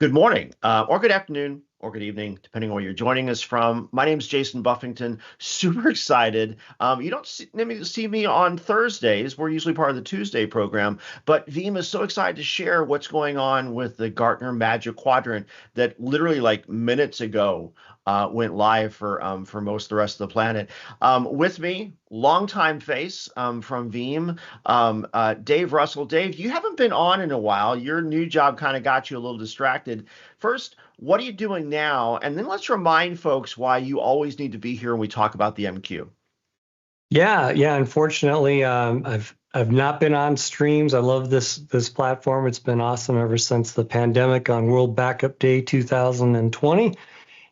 Good morning, or good afternoon, or good evening, depending on where you're joining us from. My name is Jason Buffington. Super excited. You don't see me on Thursdays. We're usually part of the Tuesday program, but Veeam is so excited to share what's going on with the Gartner Magic Quadrant that literally like minutes ago went live for most of the rest of the planet. With me, longtime face from Veeam, Dave Russell. Dave, you haven't been on in a while. Your new job kind of got you a little distracted. First, what are you doing now? And then let's remind folks why you always need to be here when we talk about the MQ. Yeah. Unfortunately, I've not been on streams. I love this platform. It's been awesome ever since the pandemic on World Backup Day 2020.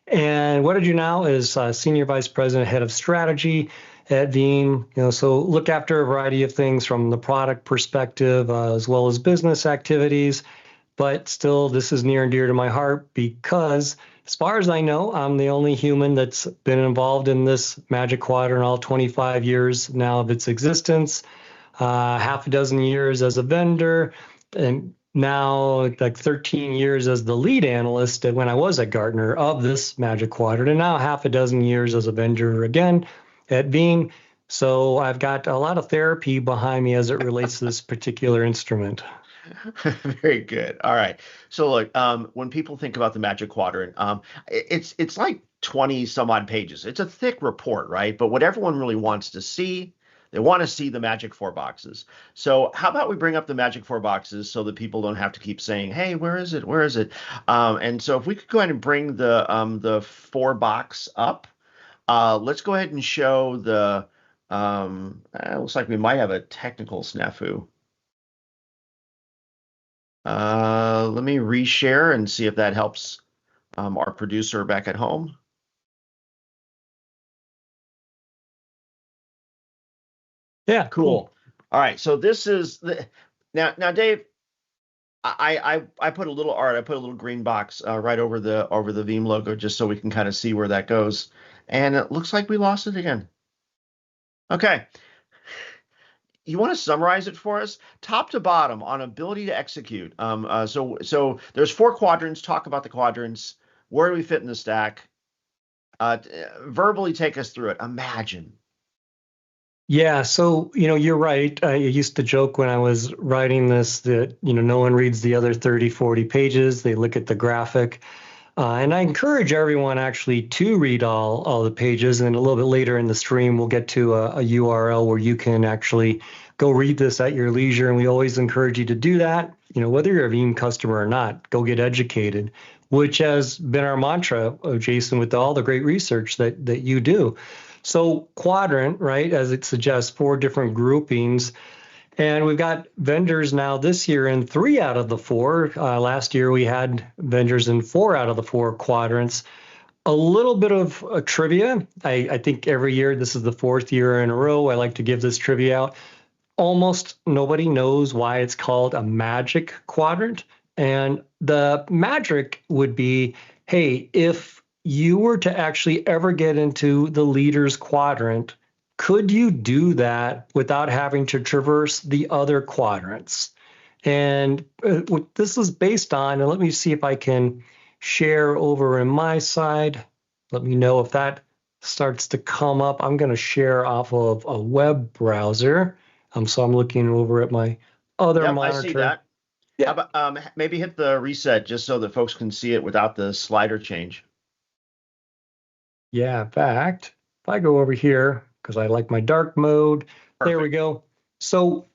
And what I do now is Senior Vice President, Head of Strategy at Veeam. So look after a variety of things from the product perspective as well as business activities. But still, this is near and dear to my heart because, as far as I know, I'm the only human that's been involved in this Magic Quadrant all 25 years now of its existence, half a dozen years as a vendor, and now like 13 years as the lead analyst when I was at Gartner of this Magic Quadrant, and now half a dozen years as a vendor again at Veeam. So I've got a lot of therapy behind me as it relates to this particular instrument. Very good. All right. So look, when people think about the Magic Quadrant, it's like 20 some odd pages. It's a thick report, right? But what everyone really wants to see, they want to see the Magic Four boxes. So how about we bring up the Magic Four boxes so that people don't have to keep saying, "Hey, where is it? Where is it?" And so if we could go ahead and bring the four box up, let's go ahead and show the. Looks like we might have a technical snafu. Let me reshare and see if that helps our producer back at home. Yeah, cool. All right, so this is the now Dave. I put a little art. I put a little green box right over the Veeam logo just so we can kind of see where that goes. And it looks like we lost it again. Okay. You want to summarize it for us, top to bottom, on ability to execute. So there's four quadrants. Talk about the quadrants. Where do we fit in the stack? Verbally take us through it. Imagine. Yeah, so you're right. I used to joke when I was writing this that no one reads the other 30, 40 pages. They look at the graphic. And I encourage everyone actually to read all the pages. And a little bit later in the stream, we'll get to a URL where you can actually go read this at your leisure. And we always encourage you to do that. Whether you're a Veeam customer or not, go get educated, which has been our mantra, Jason, with all the great research that you do. So quadrant, right, as it suggests, four different groupings. And we've got vendors now this year in 3 out of the 4. Last year, we had vendors in 4 out of the 4 quadrants. A little bit of trivia. I think every year, this is the 4th year in a row, I like to give this trivia out. Almost nobody knows why it's called a magic quadrant. And the magic would be, hey, if you were to actually ever get into the leaders quadrant, could you do that without having to traverse the other quadrants? And what this is based on, and let me see if I can share over in my side. Let me know if that starts to come up. I'm going to share off of a web browser. So I'm looking over at my other monitor. I see that. Yeah. How about, maybe hit the reset just so that folks can see it without the slider change. Yeah, in fact, if I go over here, because I like my dark mode, Perfect. There we go. So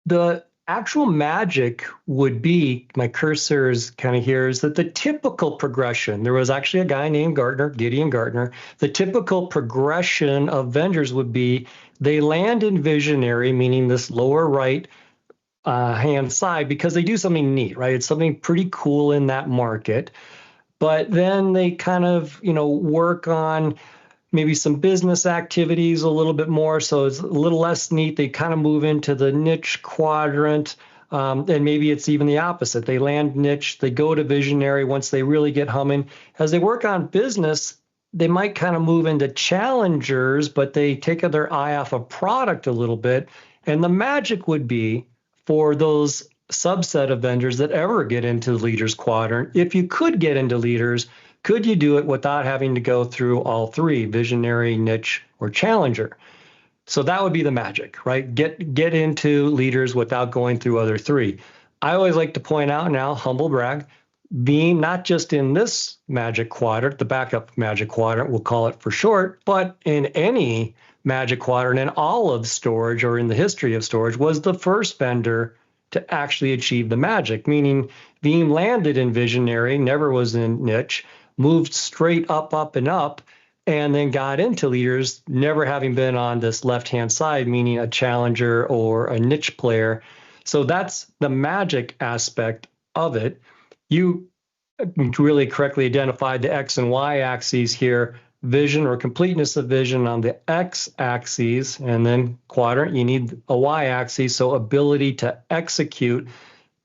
the actual magic would be, my cursor is kind of here, is that the typical progression, there was actually a guy named Gideon Gartner, the typical progression of vendors would be they land in visionary, meaning this lower right hand side, because they do something neat, right? It's something pretty cool in that market. But then they kind of, work on maybe some business activities a little bit more. So it's a little less neat. They kind of move into the niche quadrant. And maybe it's even the opposite. They land niche, they go to visionary once they really get humming. As they work on business, they might kind of move into challengers, but they take their eye off of product a little bit. And the magic would be for those subset of vendors that ever get into the leaders quadrant. If you could get into leaders, could you do it without having to go through all three, visionary, niche, or challenger? So that would be the magic, right? Get into leaders without going through other three. I always like to point out now, humble brag, being not just in this magic quadrant, the backup magic quadrant, we'll call it for short, but in any magic quadrant in all of storage or in the history of storage, was the first vendor to actually achieve the magic, meaning Veeam landed in visionary, never was in niche, moved straight up, up, and up, and then got into leaders, never having been on this left-hand side, meaning a challenger or a niche player. So that's the magic aspect of it. You really correctly identified the X and Y axes here, vision or completeness of vision on the X axis, and then quadrant, you need a Y axis, so ability to execute.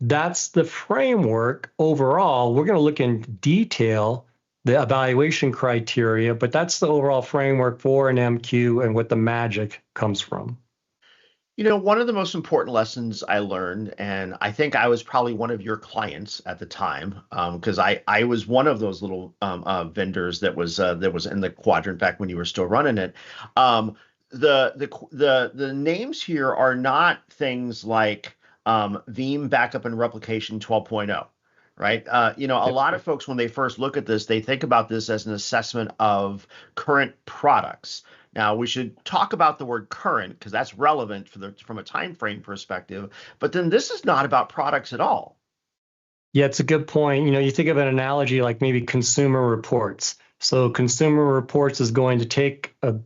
That's the framework overall. We're going to look in detail the evaluation criteria, but that's the overall framework for an MQ and what the magic comes from. One of the most important lessons I learned, and I think I was probably one of your clients at the time, because I was one of those little vendors that was in the quadrant back when you were still running it. The names here are not things like Veeam Backup and Replication 12.0. Right. A lot of folks, when they first look at this, they think about this as an assessment of current products. Now, we should talk about the word current because that's relevant from a time frame perspective. But then this is not about products at all. Yeah, it's a good point. You think of an analogy like maybe consumer reports. So consumer reports is going to take a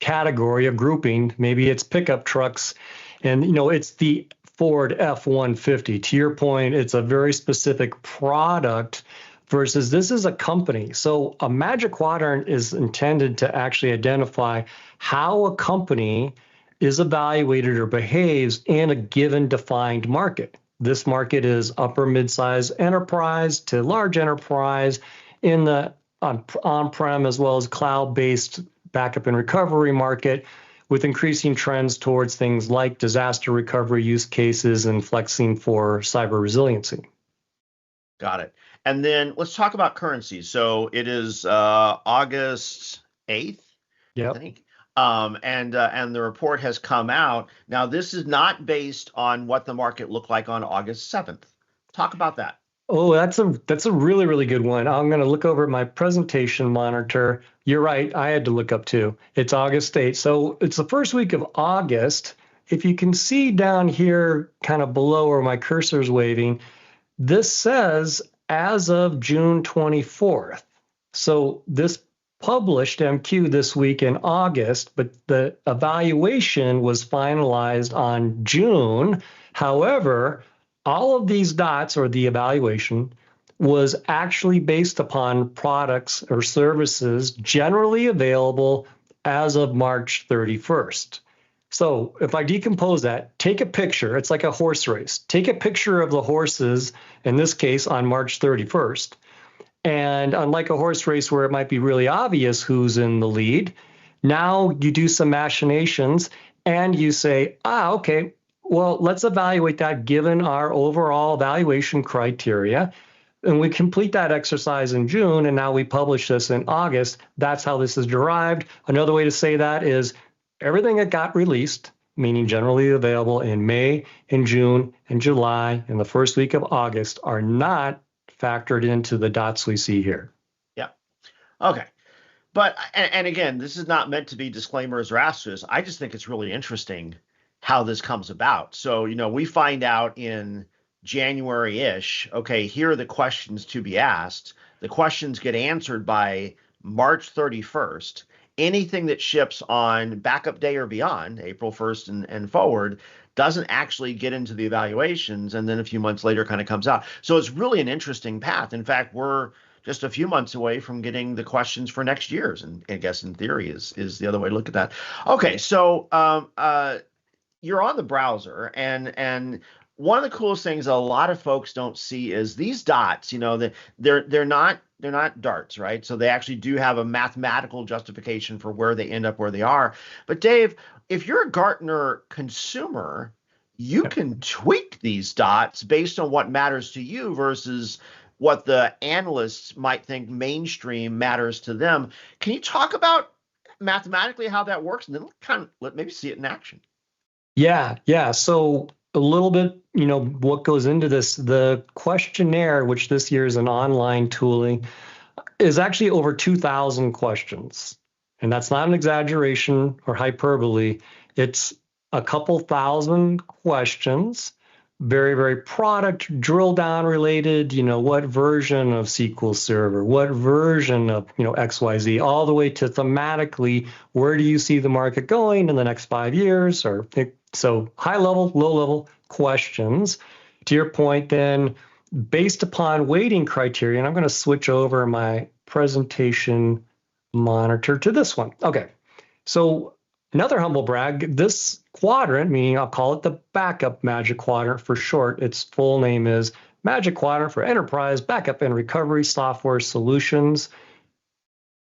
category, a grouping, maybe it's pickup trucks, and it's the Ford F-150. To your point, it's a very specific product versus this is a company. So a Magic Quadrant is intended to actually identify how a company is evaluated or behaves in a given defined market. This market is upper mid-size enterprise to large enterprise in the on-prem as well as cloud-based backup and recovery market, with increasing trends towards things like disaster recovery use cases and flexing for cyber resiliency. Got it. And then let's talk about currency. So it is August 8th, Yep. I think. And the report has come out. Now, this is not based on what the market looked like on August 7th. Talk about that. Oh, that's a really, really good one. I'm going to look over my presentation monitor. You're right. I had to look up too. It's August 8th. So it's the first week of August. If you can see down here, kind of below where my cursor's waving, this says as of June 24th. So this published MQ this week in August, but the evaluation was finalized on June. However, all of these dots, or the evaluation, was actually based upon products or services generally available as of March 31st. So if I decompose that, take a picture. It's like a horse race. Take a picture of the horses, in this case on March 31st. And unlike a horse race where it might be really obvious who's in the lead, now you do some machinations and you say, okay, well, let's evaluate that given our overall evaluation criteria. And we complete that exercise in June, and now we publish this in August. That's how this is derived. Another way to say that is everything that got released, meaning generally available in May, in June, in July, and the first week of August, are not factored into the dots we see here. Yeah. Okay. But, and again, this is not meant to be disclaimers or asterisks. I just think it's really interesting how this comes about. So, we find out in January-ish, okay, here are the questions to be asked. The questions get answered by March 31st. Anything that ships on backup day or beyond, April 1st and forward, doesn't actually get into the evaluations, and then a few months later kind of comes out. So it's really an interesting path. In fact, we're just a few months away from getting the questions for next year's, and I guess in theory is the other way to look at that. Okay, so you're on the browser, and one of the coolest things a lot of folks don't see is these dots. They're not darts, right? So they actually do have a mathematical justification for where they end up where they are. But Dave, if you're a Gartner consumer, you can tweak these dots based on what matters to you versus what the analysts might think mainstream matters to them. Can you talk about mathematically how that works, and then let maybe see it in action? Yeah. So a little bit, what goes into this, the questionnaire, which this year is an online tooling, is actually over 2,000 questions. And that's not an exaggeration or hyperbole. It's a couple thousand questions, very, very product drill down related, what version of SQL Server, what version of, XYZ, all the way to thematically, where do you see the market going in the next 5 years? So high level, low level questions. To your point, then, based upon weighting criteria, and I'm going to switch over my presentation monitor to this one. Okay, so another humble brag, this quadrant, meaning I'll call it the backup Magic Quadrant for short, its full name is Magic Quadrant for Enterprise Backup and Recovery Software Solutions,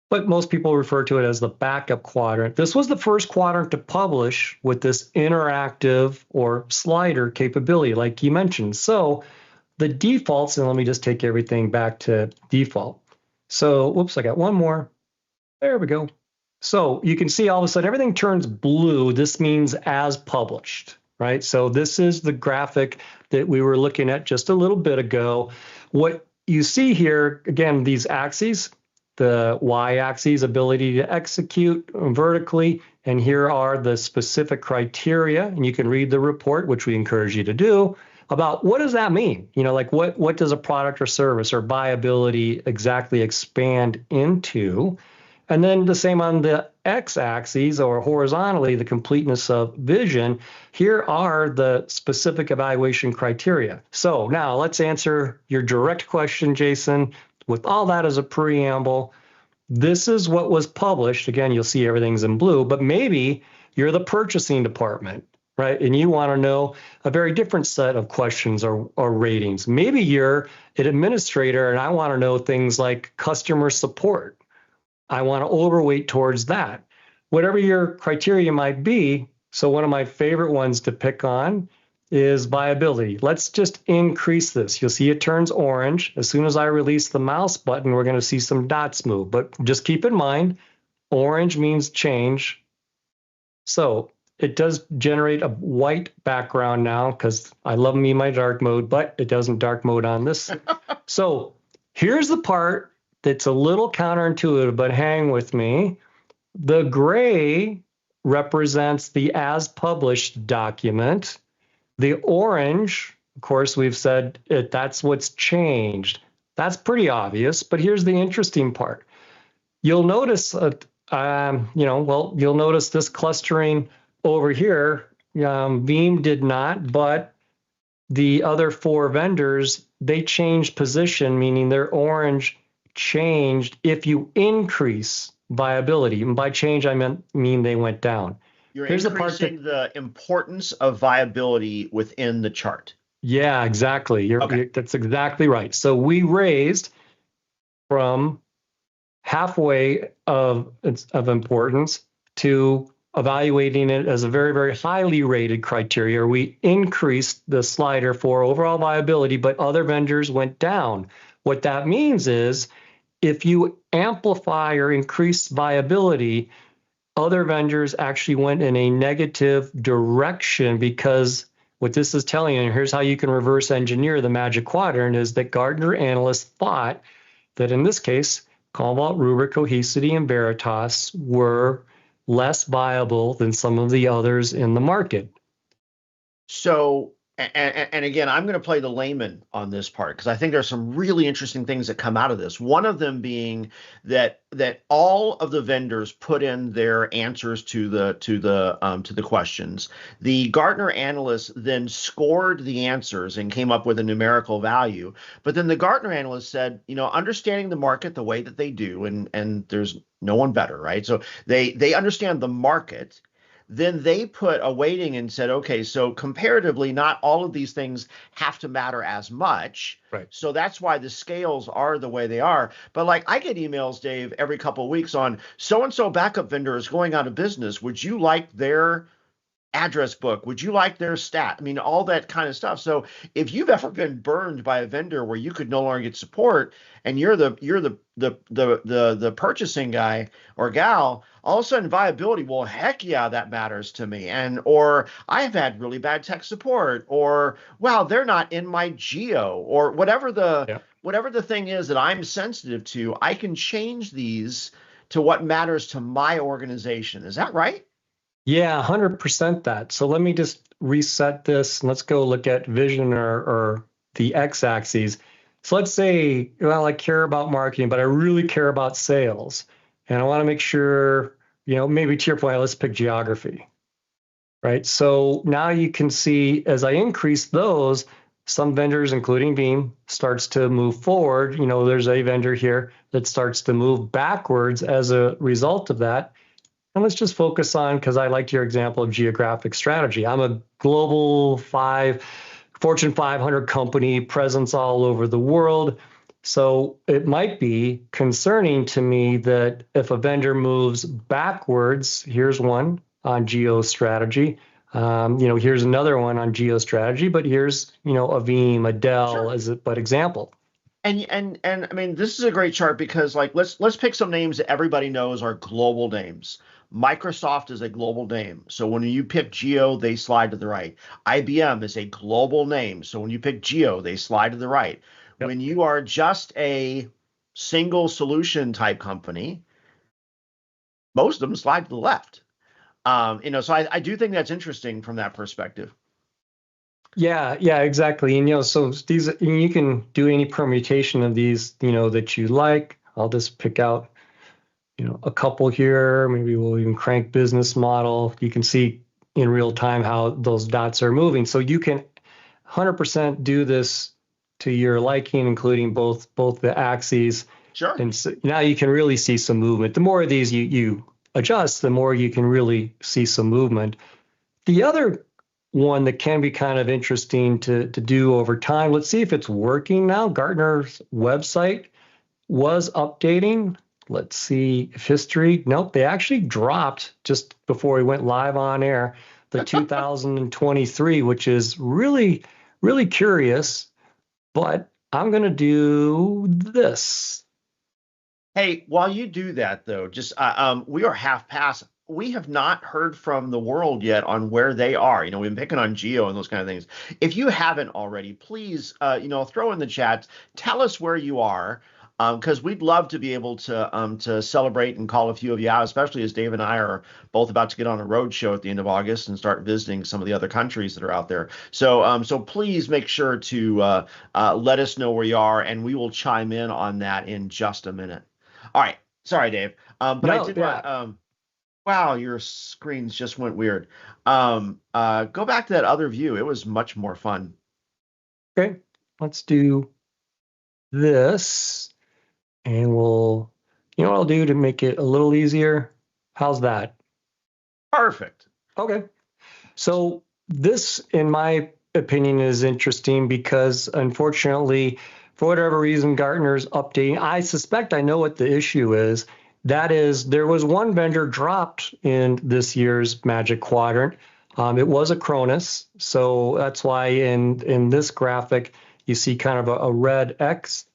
but most people refer to it as the backup quadrant. This was the first quadrant to publish with this interactive or slider capability, like you mentioned. So the defaults, and let me just take everything back to default. So, whoops, I got one more. There we go. So you can see all of a sudden everything turns blue. This means as published, right? So this is the graphic that we were looking at just a little bit ago. What you see here, again, these axes, the y-axis, ability to execute vertically, and here are the specific criteria, and you can read the report, which we encourage you to do, about what does that mean? Like what does a product or service or viability exactly expand into? And then the same on the x-axis or horizontally, the completeness of vision. Here are the specific evaluation criteria. So now let's answer your direct question, Jason. With all that as a preamble, this is what was published. Again, you'll see everything's in blue, but maybe you're the purchasing department, right? And you want to know a very different set of questions or ratings. Maybe you're an administrator and I want to know things like customer support. I want to overweight towards that. Whatever your criteria might be. So one of my favorite ones to pick on is viability. Let's just increase this. You'll see it turns orange. As soon as I release the mouse button, we're going to see some dots move. But just keep in mind, orange means change. So it does generate a white background now because I love me my dark mode, but it doesn't dark mode on this. So here's the part that's a little counterintuitive, but hang with me. The gray represents the as published document. The orange, of course, we've said that's what's changed. That's pretty obvious, but here's the interesting part. You'll notice, you'll notice this clustering over here. Veeam did not, but the other four vendors, they changed position, meaning their orange changed if you increase viability. And by change, I mean they went down. Here's increasing the importance of viability within the chart. Yeah, exactly. That's exactly right. So we raised from halfway of importance to evaluating it as a very, very highly rated criteria. We increased the slider for overall viability, but other vendors went down. What that means is if you amplify or increase viability, other vendors actually went in a negative direction, because what this is telling you, and here's how you can reverse engineer the Magic Quadrant, is that Gartner analysts thought that in this case, Commvault, Rubrik, Cohesity, and Veritas were less viable than some of the others in the market. So, and again, I'm going to play the layman on this part because I think there's some really interesting things that come out of this. One of them being that all of the vendors put in their answers to the questions. The Gartner analysts then scored the answers and came up with a numerical value. But then the Gartner analysts said, understanding the market the way that they do, and there's no one better, right? So they understand the market. Then they put a weighting and said, okay, so comparatively, not all of these things have to matter as much. Right. So that's why the scales are the way they are. But like I get emails, Dave, every couple of weeks on so-and-so backup vendor is going out of business. Would you like their address book? Would you like their stat? I mean, all that kind of stuff. So if you've ever been burned by a vendor where you could no longer get support, and you're the purchasing guy or gal, all of a sudden viability, well, heck yeah, that matters to me. And or I've had really bad tech support, or wow, they're not in my geo, or Yeah. whatever the thing is that I'm sensitive to, I can change these to what matters to my organization. Is that right? Yeah, 100% that. So let me just reset this and let's go look at vision or the x-axis. So let's say, well, I care about marketing, but I really care about sales. And I want to make sure, maybe to your point, let's pick geography, right? So now you can see as I increase those, some vendors, including Veeam, starts to move forward. There's a vendor here that starts to move backwards as a result of that. And let's just focus on, because I liked your example of geographic strategy. I'm a Fortune 500 company, presence all over the world. So it might be concerning to me that if a vendor moves backwards, here's one on geo strategy. Here's another one on geo strategy, but here's, a Veeam, a Dell Sure. as a but example. And I mean, this is a great chart because like let's pick some names that everybody knows are global names. Microsoft is a global name. So when you pick Geo, they slide to the right. IBM is a global name. So when you pick Geo, they slide to the right. Yep. When you are just a single solution type company, most of them slide to the left. So I do think that's interesting from that perspective. Yeah, exactly. And so these, and you can do any permutation of these, that you like. I'll just pick out, a couple here. Maybe we'll even crank business model. You can see in real time how those dots are moving. So you can 100% do this to your liking, including both the axes. Sure. And so now you can really see some movement. The more of these you adjust, the more you can really see some movement. The other one that can be kind of interesting to do over time. Let's see if it's working now. Gartner's website was updating. Let's see if history. Nope, they actually dropped just before we went live on air the 2023, which is really, really curious. But I'm going to do this. Hey, while you do that though, just we are half past. We have not heard from the world yet on where they are. We've been picking on Geo and those kind of things. If you haven't already, please, throw in the chat. Tell us where you are, because we'd love to be able to celebrate and call a few of you out, especially as Dave and I are both about to get on a road show at the end of August and start visiting some of the other countries that are out there. So please make sure to let us know where you are, and we will chime in on that in just a minute. All right. Sorry, Dave. But I No, did yeah. want, wow, your screens just went weird. Go back to that other view. It was much more fun. Okay. Let's do this. And what I'll do to make it a little easier? How's that? Perfect. Okay. So this, in my opinion, is interesting because unfortunately, for whatever reason, Gartner's updating. I suspect I know what the issue is. That is, there was one vendor dropped in this year's Magic Quadrant. It was Acronis. So that's why in this graphic, you see kind of a red X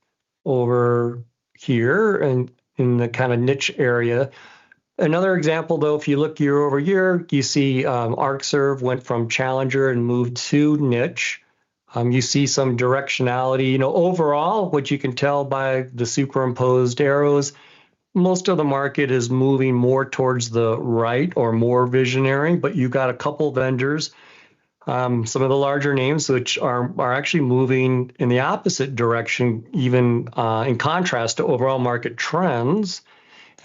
over here and in the kind of niche area. Another example, though, if you look year over year, you see ArcServe went from challenger and moved to niche. You see some directionality. Overall, what you can tell by the superimposed arrows, most of the market is moving more towards the right or more visionary, but you've got a couple vendors, some of the larger names, which are actually moving in the opposite direction, even in contrast to overall market trends.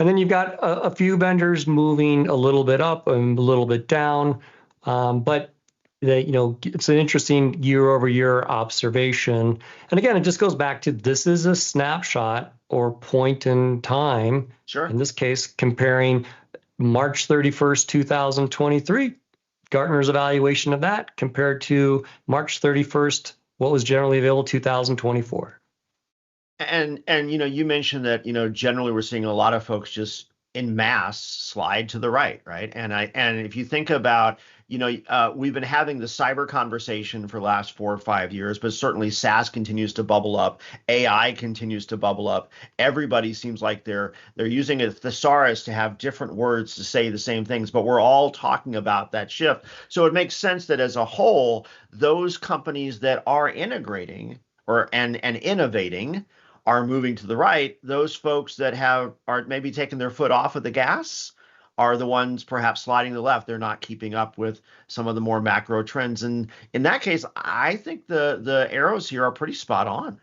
And then you've got a few vendors moving a little bit up and a little bit down. But it's an interesting year over year observation. And again, it just goes back to this is a snapshot or point in time. Sure. In this case, comparing March 31st, 2023, Gartner's evaluation of that compared to March 31st, what was generally available 2024. And you mentioned that generally we're seeing a lot of folks just in mass slide to the right, right? And if you think about, we've been having the cyber conversation for the last 4 or 5 years, but certainly SaaS continues to bubble up, AI continues to bubble up. Everybody seems like they're using a thesaurus to have different words to say the same things, but we're all talking about that shift. So it makes sense that as a whole, those companies that are integrating and innovating are moving to the right. Those folks that are maybe taking their foot off of the gas are the ones perhaps sliding to the left. They're not keeping up with some of the more macro trends. And in that case, I think the arrows here are pretty spot on.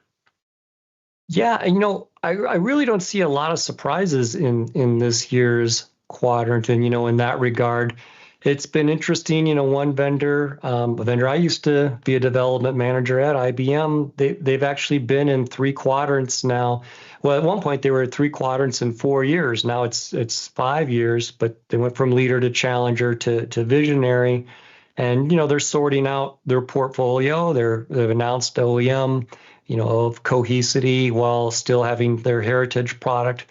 Yeah, and I really don't see a lot of surprises in this year's quadrant, and in that regard, it's been interesting. One vendor, a vendor I used to be a development manager at, IBM, they've actually been in 3 quadrants now. Well, at one point they were at 3 quadrants in 4 years. Now it's 5 years, but they went from leader to challenger to visionary, and they're sorting out their portfolio. They've announced OEM, of cohesity while still having their heritage product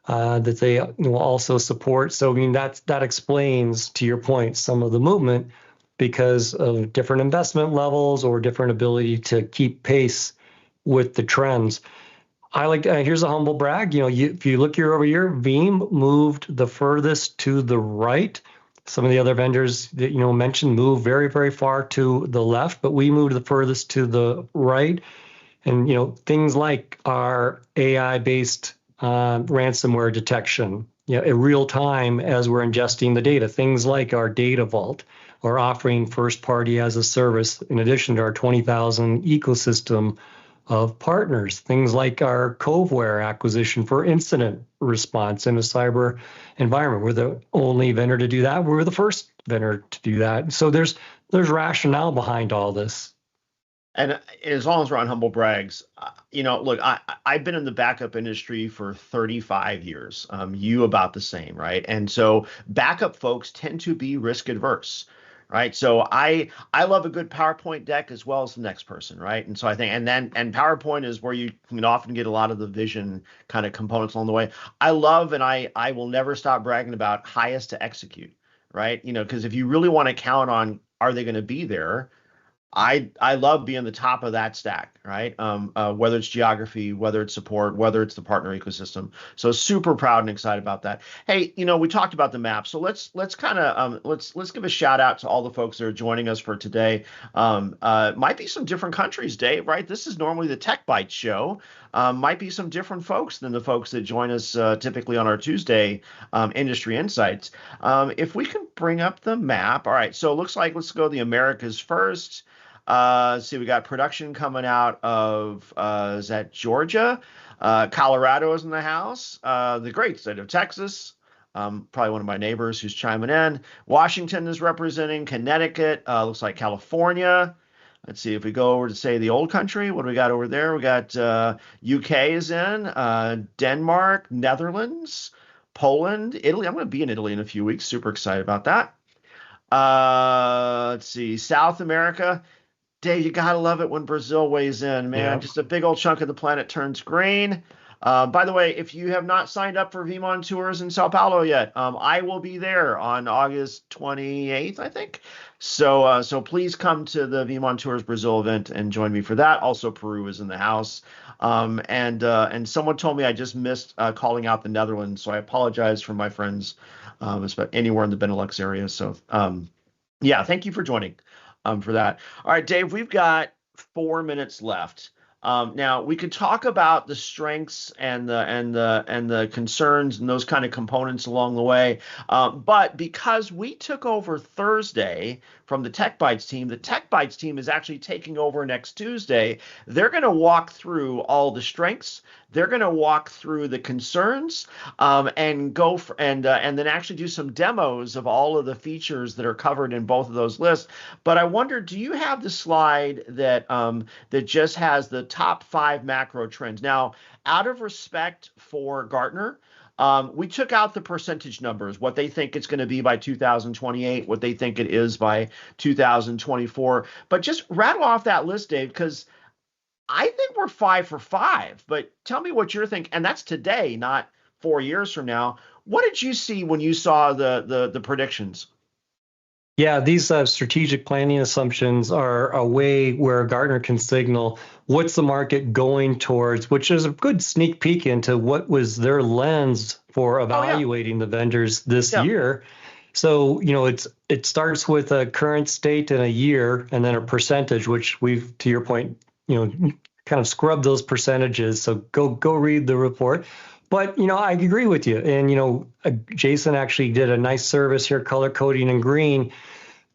that they will also support. So I mean that explains, to your point, some of the movement because of different investment levels or different ability to keep pace with the trends. Here's a humble brag. If you look year over year, Veeam moved the furthest to the right. Some of the other vendors that mentioned moved very, very far to the left, but we moved the furthest to the right. And things like our AI-based ransomware detection, in real time as we're ingesting the data. Things like our data vault, or offering first party as a service in addition to our 20,000 ecosystem of partners. Things like our Coveware acquisition for incident response in a cyber environment. We're the only vendor to do that. We're the first vendor to do that. So there's rationale behind all this. And as long as we're on humble brags, look, I've been in the backup industry for 35 years. You about the same, right? And so backup folks tend to be risk adverse, right? So I love a good PowerPoint deck as well as the next person, right? And so I think, and PowerPoint is where you can often get a lot of the vision kind of components along the way. I love, and I will never stop bragging about highest to execute, right? Because if you really want to count on, are they going to be there? I love being the top of that stack, right? Whether it's geography, whether it's support, whether it's the partner ecosystem. So super proud and excited about that. Hey, we talked about the map, so let's kind of let's give a shout out to all the folks that are joining us for today. Might be some different countries, Dave, right? This is normally the Tech Bites show. Might be some different folks than the folks that join us typically on our Tuesday industry insights. If we can bring up the map, all right. So it looks like let's go the Americas first. Let's see, we got production coming out of, is that Georgia? Colorado is in the house. The great state of Texas. Probably one of my neighbors who's chiming in. Washington is representing. Connecticut. Looks like California. Let's see if we go over to, say, the old country. What do we got over there? We got UK is in. Denmark, Netherlands, Poland, Italy. I'm going to be in Italy in a few weeks. Super excited about that. Let's see. South America. Dave, you gotta love it when Brazil weighs in, man. Yeah. Just a big old chunk of the planet turns green. By the way, if you have not signed up for VeeamON Tours in Sao Paulo yet, I will be there on August 28th, I think. So please come to the VeeamON Tours Brazil event and join me for that. Also, Peru is in the house. And someone told me I just missed calling out the Netherlands, so I apologize for my friends, anywhere in the Benelux area. So yeah, thank you for joining. For that. All right, Dave, we've got 4 minutes left. Now we could talk about the strengths and the concerns and those kind of components along the way. But because we took over Thursday from the Tech Bites team, the Tech Bites team is actually taking over next Tuesday. They're going to walk through all the strengths. They're going to walk through the concerns and then actually do some demos of all of the features that are covered in both of those lists. But I wonder, do you have the slide that just has the top 5 macro trends? Now, out of respect for Gartner, we took out the percentage numbers, what they think it's going to be by 2028, what they think it is by 2024. But just rattle off that list, Dave, because I think we're 5 for 5. But tell me what you're thinking. And that's today, not 4 years from now. What did you see when you saw the predictions? Yeah, these strategic planning assumptions are a way where Gartner can signal what's the market going towards, which is a good sneak peek into what was their lens for Oh yeah, evaluating the vendors this yeah. year. So, it starts with a current state in a year and then a percentage, which we've, to your point, kind of scrubbed those percentages. So go read the report. But, I agree with you. And, Jason actually did a nice service here, color coding in green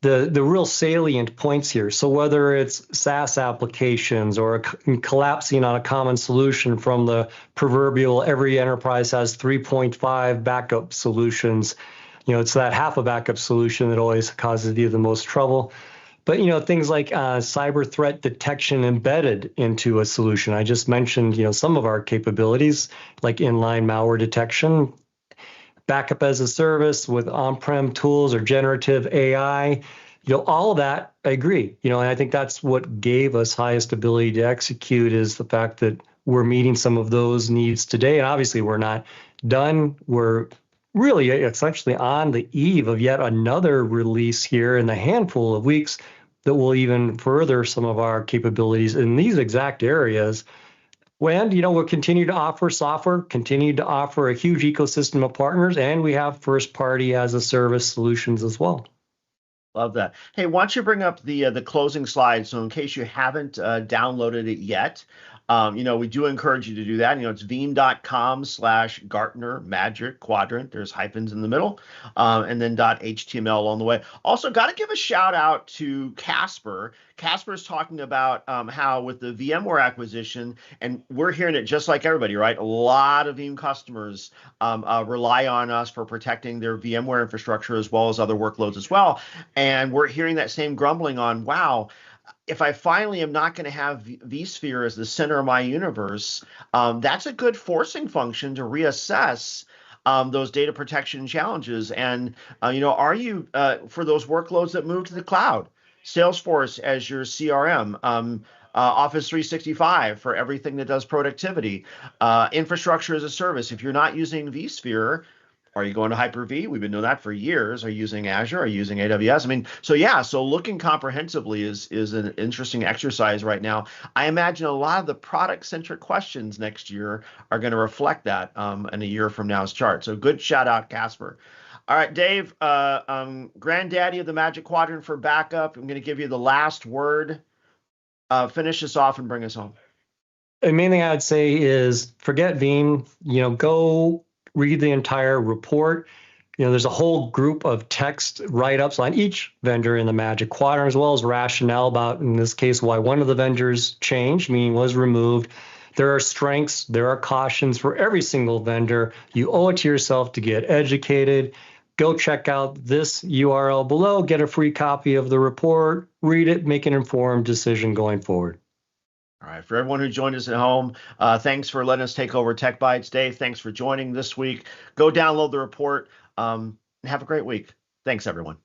the real salient points here. So whether it's SaaS applications or collapsing on a common solution from the proverbial every enterprise has 3.5 backup solutions, it's that half a backup solution that always causes you the most trouble. But things like cyber threat detection embedded into a solution. I just mentioned some of our capabilities like inline malware detection, backup as a service with on-prem tools or generative AI, all of that, I agree. And I think that's what gave us highest ability to execute is the fact that we're meeting some of those needs today. And obviously we're not done. We're really essentially on the eve of yet another release here in a handful of weeks that will even further some of our capabilities in these exact areas. And, we'll continue to offer software, continue to offer a huge ecosystem of partners, and we have first party as a service solutions as well. Love that. Hey, why don't you bring up the closing slide? So in case you haven't downloaded it yet, we do encourage you to do that. It's veeam.com/Gartner Magic Quadrant. There's hyphens in the middle, and then .html along the way. Also, got to give a shout out to Casper. Casper is talking about how with the VMware acquisition, and we're hearing it just like everybody, right? A lot of Veeam customers rely on us for protecting their VMware infrastructure as well as other workloads as well. And we're hearing that same grumbling on, wow, if I finally am not going to have vSphere as the center of my universe, that's a good forcing function to reassess those data protection challenges. And, are you, for those workloads that move to the cloud, Salesforce as your CRM, Office 365 for everything that does productivity, infrastructure as a service. If you're not using vSphere, are you going to Hyper-V? We've been doing that for years. Are you using Azure? Are you using AWS? I mean, so looking comprehensively is an interesting exercise right now. I imagine a lot of the product-centric questions next year are going to reflect that in a year from now's chart. So good shout out, Casper. All right, Dave, granddaddy of the Magic Quadrant for backup. I'm going to give you the last word. Finish this off and bring us home. The main thing I'd say is forget Veeam, go read the entire report. There's a whole group of text write-ups on each vendor in the Magic Quadrant, as well as rationale about, in this case, why one of the vendors changed, meaning was removed. There are strengths, there are cautions for every single vendor. You owe it to yourself to get educated. Go check out this URL below, get a free copy of the report, read it, make an informed decision going forward. All right, for everyone who joined us at home, thanks for letting us take over Tech Bytes. Dave, thanks for joining this week. Go download the report and have a great week. Thanks, everyone.